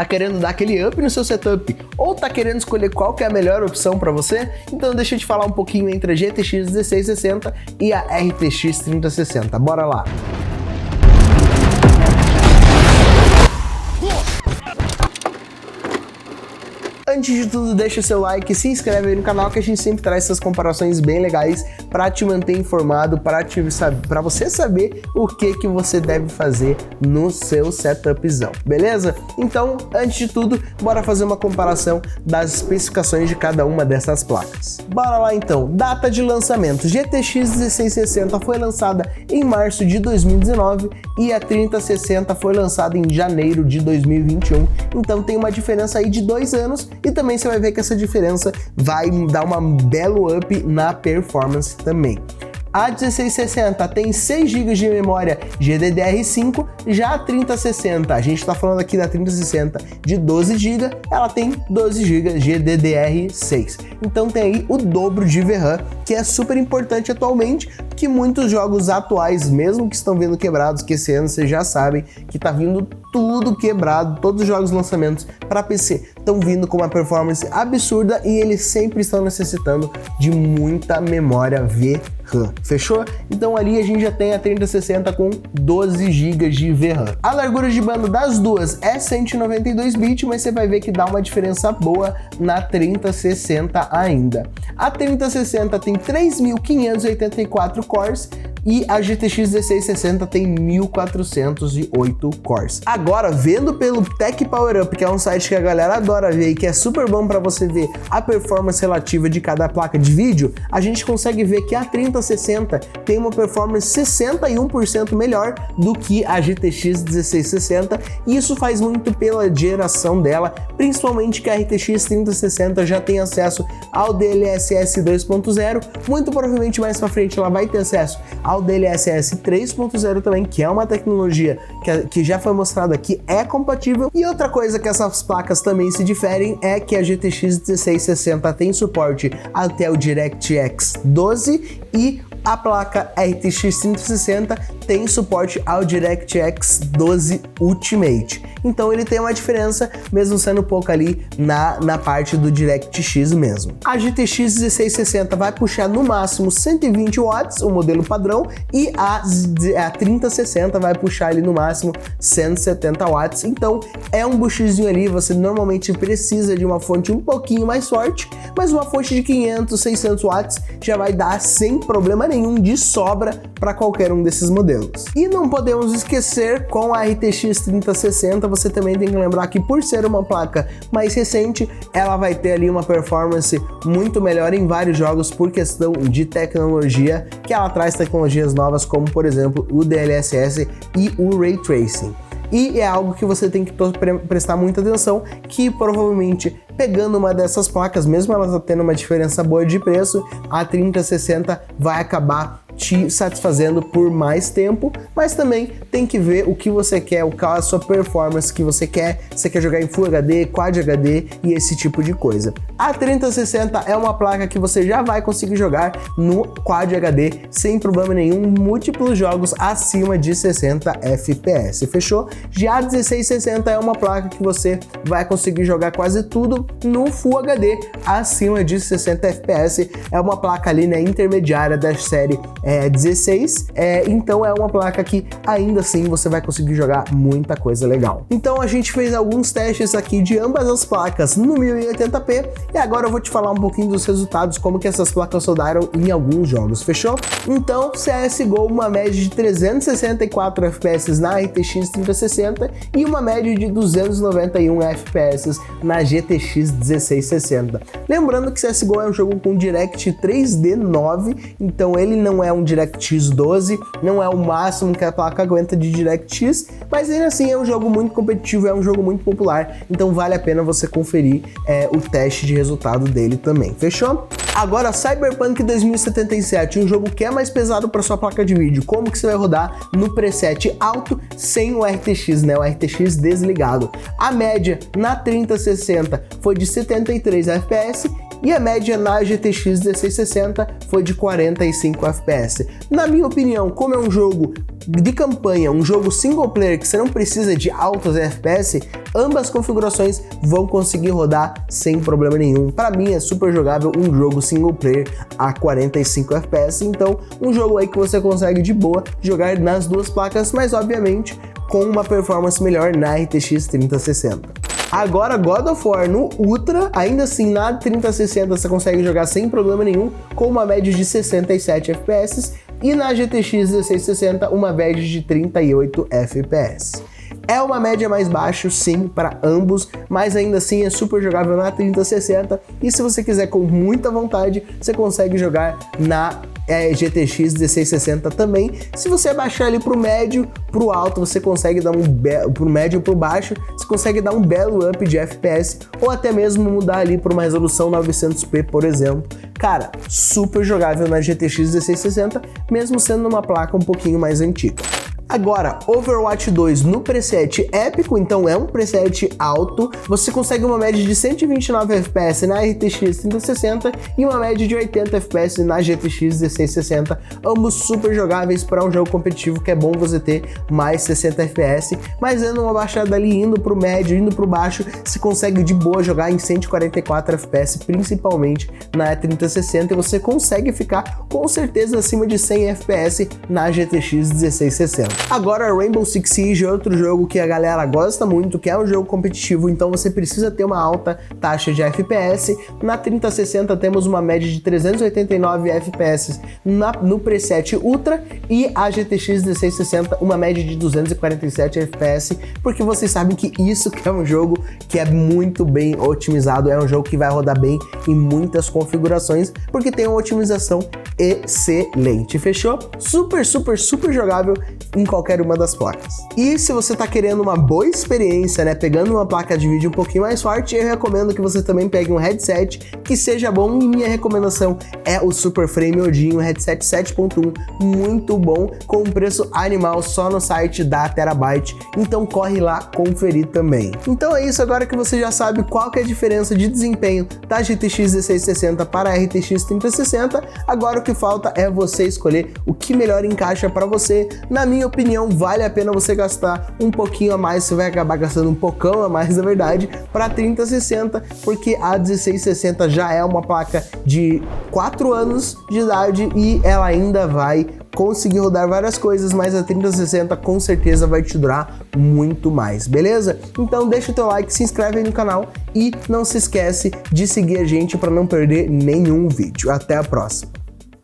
Tá querendo dar aquele up no seu setup ou tá querendo escolher qual que é a melhor opção para você? Então deixa eu te falar um pouquinho entre a GTX 1660 e a RTX 3060. Bora lá! Antes de tudo, deixa o seu like, se inscreve aí no canal que a gente sempre traz essas comparações bem legais para te manter informado, para você saber o que você deve fazer no seu setupzão, beleza? Então, antes de tudo, bora fazer uma comparação das especificações de cada uma dessas placas. Bora lá então, data de lançamento. GTX 1660 foi lançada em março de 2019 e a 3060 foi lançada em janeiro de 2021, então tem uma diferença aí de 2 anos. E também você vai ver que essa diferença vai dar uma belo up na performance também. A 1660 tem 6 GB de memória GDDR5, já a 3060, a gente está falando aqui da 3060 de 12 GB, ela tem 12 GB GDDR6. Então tem aí o dobro de VRAM, que é super importante atualmente, que muitos jogos atuais, mesmo que estão vindo quebrados, que esse ano vocês já sabem que tá vindo tudo quebrado, todos os jogos lançamentos para PC estão vindo com uma performance absurda e eles sempre estão necessitando de muita memória VRAM. Fechou? Então ali a gente já tem a 3060 com 12 GB de VRAM. A largura de banda das duas é 192 bits, mas você vai ver que dá uma diferença boa na 3060 ainda. A 3060 tem 3.584 cores e a GTX 1660 tem 1408 cores. Agora, vendo pelo Tech Power Up, que é um site que a galera adora ver e que é super bom para você ver a performance relativa de cada placa de vídeo, a gente consegue ver que a 3060 tem uma performance 61% melhor do que a GTX 1660, e isso faz muito pela geração dela, principalmente que a RTX 3060 já tem acesso ao DLSS 2.0, muito provavelmente mais para frente ela vai ter acesso ao DLSS 3.0 também, que é uma tecnologia que já foi mostrada que é compatível. E outra coisa que essas placas também se diferem é que a GTX 1660 tem suporte até o DirectX 12 e a placa RTX 3060 tem suporte ao DirectX 12 Ultimate. Então ele tem uma diferença, mesmo sendo pouco ali na parte do DirectX mesmo. A GTX 1660 vai puxar no máximo 120 watts, o modelo padrão, e a 3060 vai puxar ali no máximo 170 watts. Então é um buchizinho ali, você normalmente precisa de uma fonte um pouquinho mais forte, mas uma fonte de 500, 600 watts já vai dar sem problema nenhum de sobra para qualquer um desses modelos. E não podemos esquecer, com a RTX 3060 você também tem que lembrar que, por ser uma placa mais recente, ela vai ter ali uma performance muito melhor em vários jogos por questão de tecnologia, que ela traz tecnologias novas como, por exemplo, o DLSS e o Ray Tracing. E é algo que você tem que prestar muita atenção, que provavelmente pegando uma dessas placas, mesmo elas tendo uma diferença boa de preço, a 3060 vai acabar te satisfazendo por mais tempo, mas também tem que ver o que você quer, qual a sua performance que você quer, você quer jogar em Full HD, Quad HD e esse tipo de coisa. A 3060 é uma placa que você já vai conseguir jogar no Quad HD sem problema nenhum, múltiplos jogos acima de 60 FPS, fechou? Já a 1660 é uma placa que você vai conseguir jogar quase tudo no Full HD acima de 60 FPS, é uma placa ali, né, intermediária da série 16, então é uma placa que ainda assim você vai conseguir jogar muita coisa legal. Então a gente fez alguns testes aqui de ambas as placas no 1080p e agora eu vou te falar um pouquinho dos resultados, como que essas placas rodaram em alguns jogos, fechou? Então CSGO uma média de 364 FPS na RTX 3060 e uma média de 291 FPS na GTX 1660. Lembrando que CSGO é um jogo com Direct 3D 9, então ele não é um DirectX 12, não é o máximo que a placa aguenta de DirectX, mas ainda assim é um jogo muito competitivo, é um jogo muito popular, então vale a pena você conferir o teste de resultado dele também, fechou? Agora, Cyberpunk 2077, um jogo que é mais pesado para sua placa de vídeo, como que você vai rodar no preset alto sem o RTX, né? O RTX desligado. A média na 3060 foi de 73 FPS e a média na GTX 1660 foi de 45 FPS. Na minha opinião, como é um jogo de campanha, um jogo single player que você não precisa de altos FPS, ambas configurações vão conseguir rodar sem problema nenhum. Para mim é super jogável um jogo single player a 45 FPS, então um jogo aí que você consegue de boa jogar nas duas placas, mas obviamente com uma performance melhor na RTX 3060. Agora God of War no Ultra, ainda assim na 3060 você consegue jogar sem problema nenhum, com uma média de 67 FPS, e na GTX 1660 uma média de 38 FPS. É uma média mais baixa, sim, para ambos, mas ainda assim é super jogável na 3060, e se você quiser com muita vontade, você consegue jogar na GTX 1660 também. Se você baixar ali pro médio, pro alto, você consegue dar pro médio pro baixo, você consegue dar um belo up de FPS, ou até mesmo mudar ali para uma resolução 900p, por exemplo. Cara, super jogável na GTX 1660, mesmo sendo uma placa um pouquinho mais antiga. Agora, Overwatch 2 no preset épico, então é um preset alto, você consegue uma média de 129 FPS na RTX 3060 e uma média de 80 FPS na GTX 1660, ambos super jogáveis para um jogo competitivo que é bom você ter mais 60 FPS, mas dando uma baixada ali, indo pro médio, indo pro baixo, você consegue de boa jogar em 144 FPS, principalmente na 3060, e você consegue ficar com certeza acima de 100 FPS na GTX 1660. Agora, Rainbow Six Siege é outro jogo que a galera gosta muito, que é um jogo competitivo, então você precisa ter uma alta taxa de FPS. Na 3060 temos uma média de 389 FPS no preset Ultra, e a GTX 1660 uma média de 247 FPS, porque vocês sabem que isso que é um jogo que é muito bem otimizado, é um jogo que vai rodar bem em muitas configurações, porque tem uma otimização excelente, fechou? Super jogável em qualquer uma das placas. E se você tá querendo uma boa experiência, né, pegando uma placa de vídeo um pouquinho mais forte, eu recomendo que você também pegue um headset que seja bom, e minha recomendação é o Super Frame Odin, um headset 7.1, muito bom, com um preço animal só no site da Terabyte, então corre lá conferir também. Então é isso, agora que você já sabe qual que é a diferença de desempenho da GTX 1660 para a RTX 3060, agora o que falta é você escolher o que melhor encaixa para você. Na minha opinião, vale a pena você gastar um pouquinho a mais, você vai acabar gastando um pocão a mais, na verdade, para 3060, porque a 1660 já é uma placa de 4 anos de idade e ela ainda vai conseguir rodar várias coisas, mas a 3060 com certeza vai te durar muito mais, beleza? Então deixa o teu like, se inscreve aí no canal e não se esquece de seguir a gente para não perder nenhum vídeo. Até a próxima!